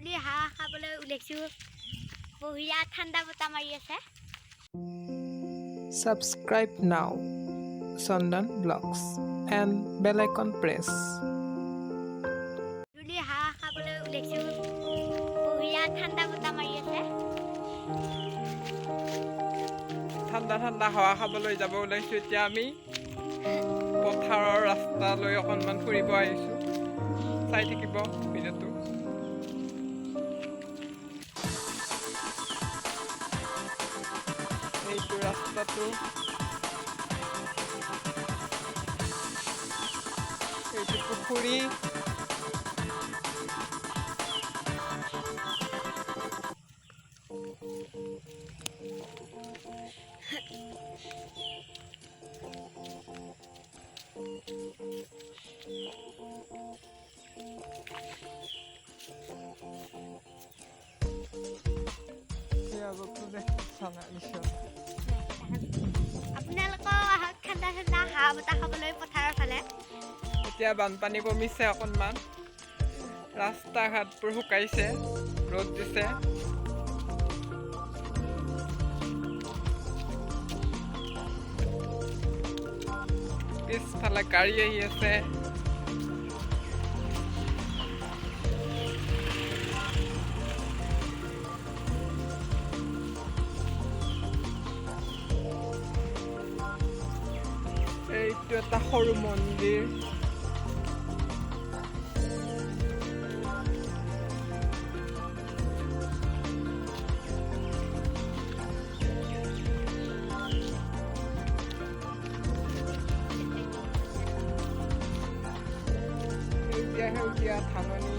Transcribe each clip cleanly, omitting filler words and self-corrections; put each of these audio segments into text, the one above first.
বুলি হাঁহ খাবলৈ ওলাইছোঁ বঢ়িয়া ঠাণ্ডা বতাহ মাৰি আছে Subscribe now, Sandan Vlogs, and bell icon press. বুলি হাঁহ খাবলৈ ওলাইছোঁ বঢ়িয়া ঠাণ্ডা বতাহ মাৰি আছে ঠাণ্ডা ঠাণ্ডা হাৱা খাবলৈ যাব ওলাইছোঁ এতিয়া আমি পথাৰৰ ৰাস্তালৈ অকণমান ফুৰিব আহিছোঁ চাই থাকিব ভিডিঅ'টো এইটো ৰাস্তাটো এইটো পুখুৰী আপোনালোকৰ আহক ঠাণ্ডা ঠাণ্ডা হাঁহ বতাহ খাবলৈ পথাৰৰ ফালে এতিয়া বানপানী কমিছে অকণমান ৰাস্তা ঘাটবোৰ শুকাইছে ৰ'দ দিছে পিছফালে গাড়ী আহি আছে এইটো এটা সৰু মন্দিৰ সেউজীয়া সেউজীয়া ধাননি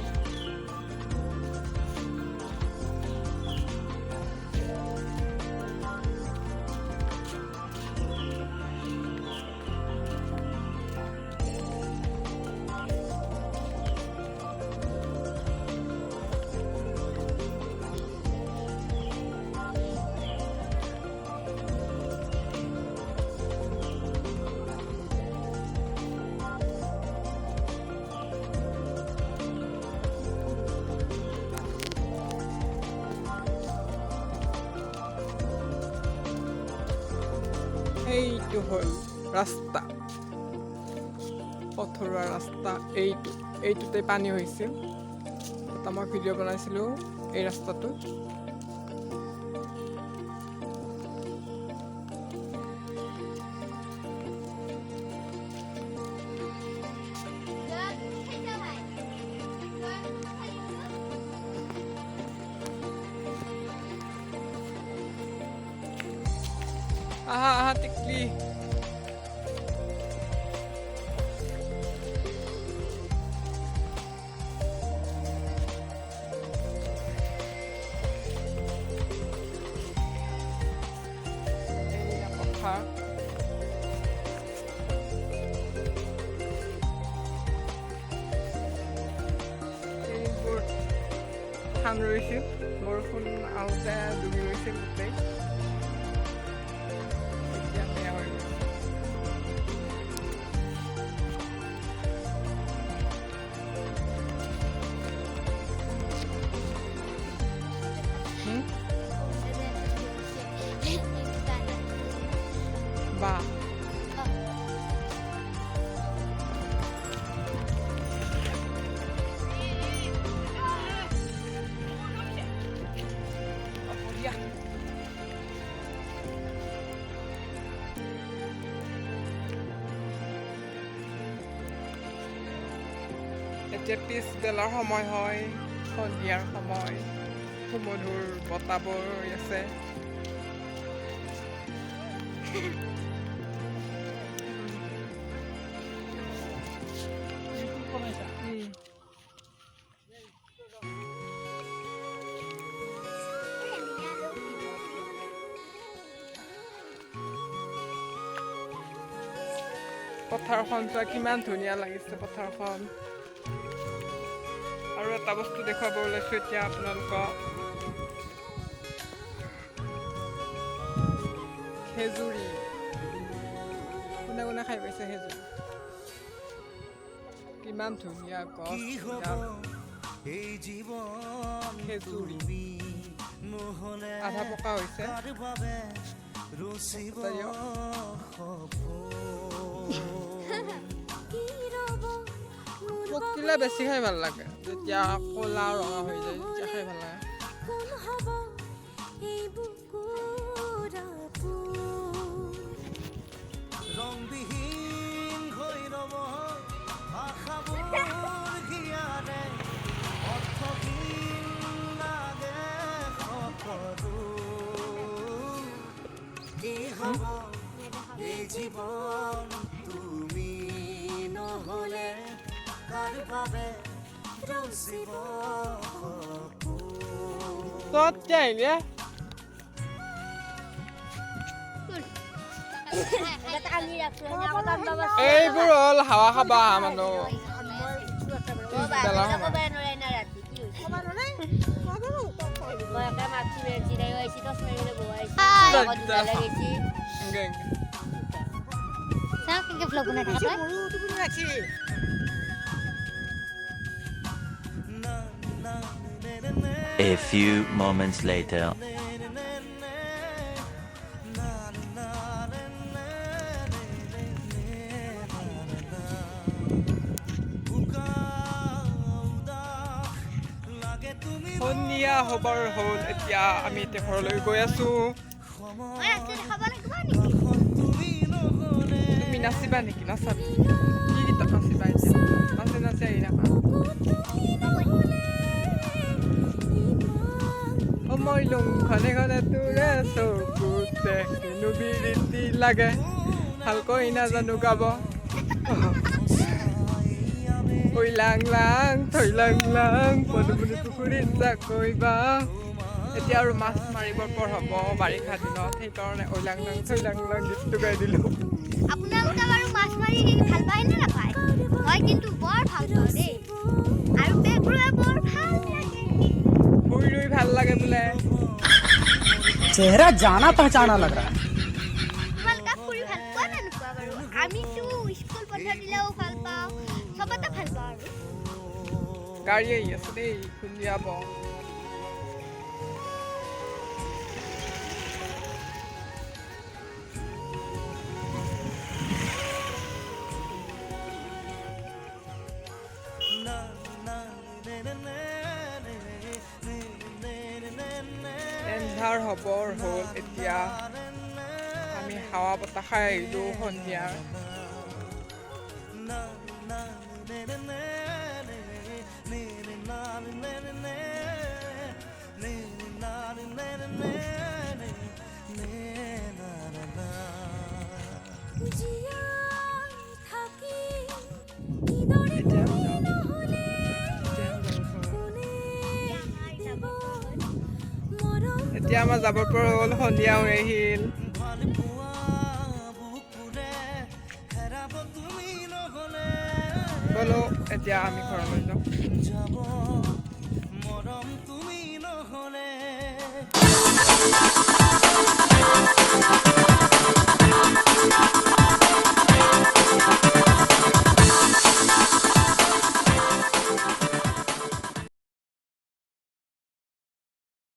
এইটো হ'ল ৰাস্তা পথৰুৱা ৰাস্তা এইটোতে পানী হৈছিল এটা মই ভিডিঅ' বনাইছিলোঁ এই ৰাস্তাটো আহা টিকলি পথাৰ এইবোৰ ধান ৰুইছিল বৰষুণ আহোঁতে ডুবি গৈছিল গোটেই বা এতিয়া পিছবেলাৰ সময় হয় সন্ধিয়াৰ সময় সুমধুৰ বতাহ বৈ আছে পথাৰখন চোৱা কিমান ধুনীয়া লাগিছে পথাৰখন আৰু এটা বস্তু দেখুৱাব ওলাইছোঁ এতিয়া আপোনালোকক খেজুৰি কোনে কোনে খাই পাইছে খেজুৰি কিমান ধুনীয়া গছ খেজুৰি আধা পকা হৈছে পকিলে বেছি খাই ভাল লাগে যেতিয়া ক'লা ৰঙা হৈ যায় তেতিয়া খাই ভাল লাগে জীবন তুমি নহলে কাৰ বাবে ৰসিব তত যাইলে এইবোৰ হ'ল হাৱা খাবা মানুহ A few moments later. সন্ধিয়া হবৰ হ'ল এতিয়া আমি এতিয়া ঘৰলৈ গৈ আছো তুমি নাচিবা নেকি নাচাবি কি গীতত নাচিবা এতিয়া নাচি নাচি আহি থাকা সময় লওঁ ঘনে ঘনে তোৰে চকুতে হেনো বিৰিতি লাগে ভালকৈ নাজানো গাব ঐ লাং লাং থৈ লাং লাং পদুমণি পুখুৰীত জাকৈবা এতিয়া আৰু মাছ মাৰিবৰ পৰ হ'ব বাৰিষা দিনত সেইকাৰণে ঐ লাং লাং থৈ লাং লাং গীতটো গাই দিলোঁ আপোনালোকে বাৰু মাছ মাৰি ভাল পায় নে নাপায় মই কিন্তু বৰ ভাল পাওঁ দেই আৰু বেগৰুৱা বৰ ভাল লাগে শুই ৰুই ভাল লাগে বোলে চেহাৰা জানা পহচানা লাগ रहा है তোমালোকে ফুৰি ভাল পোৱা নে নোপোৱা বাৰু আমিতো স্কুল বন্ধ দিলেও ভাল পাওঁ চবতে ভাল পাওঁ আৰু গাড়ী আহি আছে দেই খুন্দিয়াব এন্ধাৰ হবৰ হ'ল এতিয়া আমি হাৱা বতাহ খাই আহিলোঁ সন্ধিয়া এতিয়া আমাৰ যাবৰ পৰা হ'ল সন্ধিয়া হৈ আহিল বলো এতিয়া আমি ঘৰলৈ যাওঁ